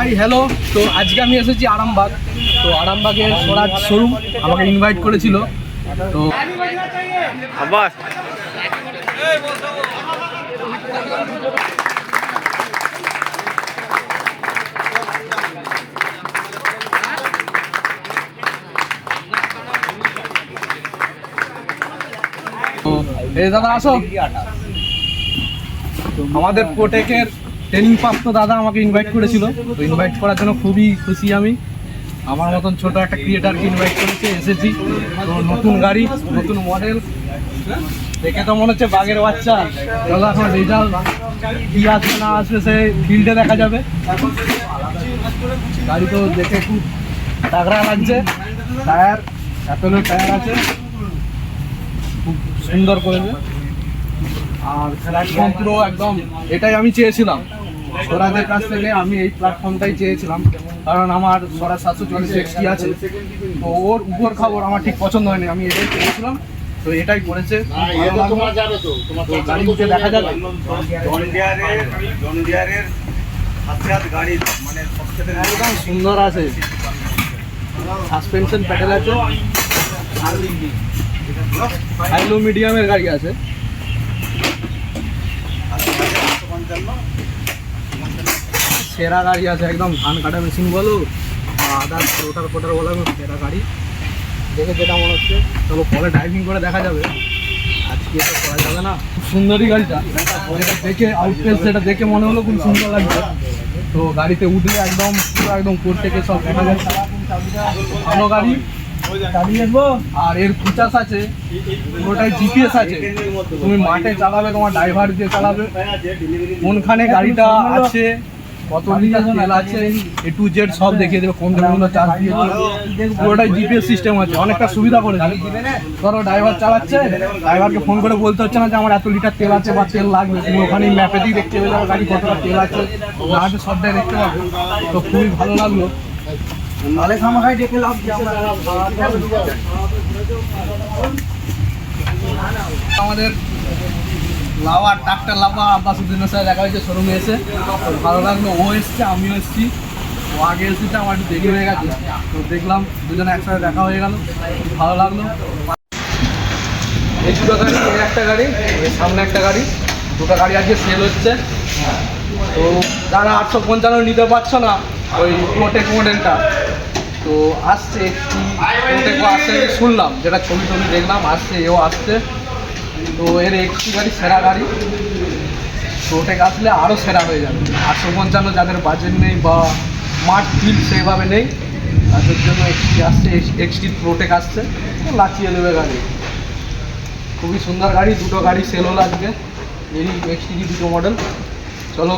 Hi hello. তো আজকে আমি এসেছি আরামবাগ। তো আরামবাগের স্বরাজ শোরুম আমাকে ইনভাইট করেছিল। তো আবার এই দাদা আসো। আমাদের প্রোটেকের ট্রেনিং প্রাপ্ত দাদা আমাকে ইনভাইট করেছিল। তো ইনভাইট করার জন্য খুবই খুশি আমি। আমার মতন ছোট একটা ক্রিয়েটারকে ইনভাইট করেছে, এসেছি। তো নতুন গাড়ি, নতুন মডেল, দেখে তো মনে হচ্ছে বাঘের বাচ্চা। দাদা এখন রেজাল্ট কি আসবে না আসবে সে ফিল্ডে দেখা যাবে। গাড়ি তো দেখে খুব তাগড়া লাগছে। টায়ার অ্যাপেলের টায়ার আছে, খুব সুন্দর করেছে। আর প্ল্যাটফর্ম পুরো একদম এটাই আমি চেয়েছিলাম স্বরাজের কাছ থেকে। আমি এই প্ল্যাটফর্মটাই চেয়েছিলাম, কারণ আমার স্বরাজ 740 XT আছে। তো ওর উপর খবর আমার ঠিক পছন্দ হয়নি, আমি এটাই চেয়েছিলাম। তো এটাই করেছে, গাড়ি উঠে দেখা যাবে। একদম সুন্দর আছে, সাসপেনশন প্যাডেল আছে, হাইলো মিডিয়ামের গাড়ি আছে। সেরা গাড়ি আছে একদম, ধান কাটা মেশিন বলো, আদার্স রোটার ফোটার বলো, সেরা গাড়ি। দেখে যেটা মনে হচ্ছে, চলো পরে ড্রাইভিং করে দেখা যাবে, আজকে তো করা যাবে না। খুব সুন্দরই গাড়িটা, যেটা দেখে আউটফেস যেটা দেখে মনে হলো খুব সুন্দর লাগছে। তো গাড়িতে উঠলে একদম পুরো একদম কোর থেকে সব দেখা যাচ্ছে, ভালো গাড়ি। আর এর ফিচার্স আছে, পুরোটাই জিপিএস আছে। তুমি মাঠে চালাবে, তোমার ড্রাইভার দিয়ে চালাবে, কোনখানে গাড়িটা আছে, কত লিটার তেল আছে, A to Z সব দেখিয়ে দেবে। কোন ধরনের চার্জ দিয়েছে, পুরোটাই জিপিএস সিস্টেম আছে, অনেকটা সুবিধা করে দেবে। ধরো ড্রাইভার চালাচ্ছে, ড্রাইভারকে ফোন করে বলতে হচ্ছে না যে আমার এত লিটার তেল আছে বা তেল লাগবে। তুমি ওখানেই ম্যাপেতেই দেখতে পেয়ে যাবে গাড়ি কতটা তেল আছে, না আছে সবটাই দেখতে পাবে। তো খুবই ভালো লাগলো। আমাদের লাভার ডাক্তার লাভা আব্বাসুদ্দিনের সাথে দেখা হয়েছে শোরুমে এসে, ভালো লাগলো। ও এসছে, আমিও এসেছি। ও আগে এসেছে, আমার একটু দেরি হয়ে গেছে। তো দেখলাম দুজনে একসাথে দেখা হয়ে গেল, ভালো লাগলো। এই দুটো গাড়ি, এই একটা গাড়ি, ওই সামনে একটা গাড়ি, দুটো গাড়ি আজকে সেল হচ্ছে। তো যারা 855 নিতে পারছো না ওই প্রোটেক মডেলটা, তো আসছে প্রোটেকও আসছে শুনলাম, যেটা ছবি টবি দেখলাম, আসছে, এও আসছে। তো এর একটি গাড়ি সেরা গাড়ি, প্রোটেক আসলে আরও সেরা হয়ে যাবে। 855 যাদের বাজেট নেই বা মাঠ ফিল্ড সেভাবে নেই, তাদের জন্য এক্সটি আসছে, এক্সটি প্রোটেক আসছে, লাচিয়ে দেবে গাড়ি। খুবই সুন্দর গাড়ি, দুটো গাড়ি সেল হলো আজকে, এরই এক্সটি দুটো মডেল। চলো।